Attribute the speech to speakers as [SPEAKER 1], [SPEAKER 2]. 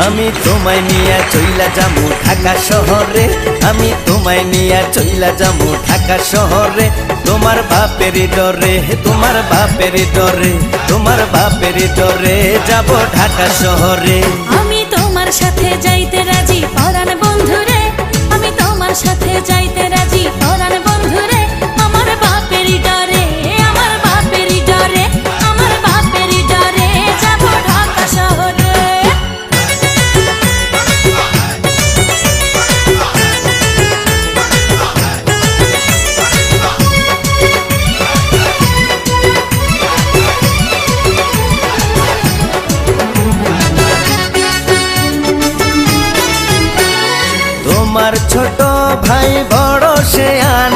[SPEAKER 1] আমি তোমায় নিয়া চইলা যামু ঢাকা শহরে, আমি তোমায় নিয়া চইলা যামু ঢাকা শহরে। তোমার বাপের ডরে, তোমার বাপের ডরে, তোমার বাপের ডরে যাব ঢাকা শহরে।
[SPEAKER 2] আমি তোমার সাথে যাইতে রাজি পরাণ বন্ধুরে, আমি তোমার সাথে যাইতে রাজি পরাণ বন্ধুরে। আমার বাপের ডরে, আমার বাপের ডরে, আমার বাপের ডরে যাব ঢাকা শহরে।
[SPEAKER 1] তোমার ছোট ভাই বড় শেয়ান,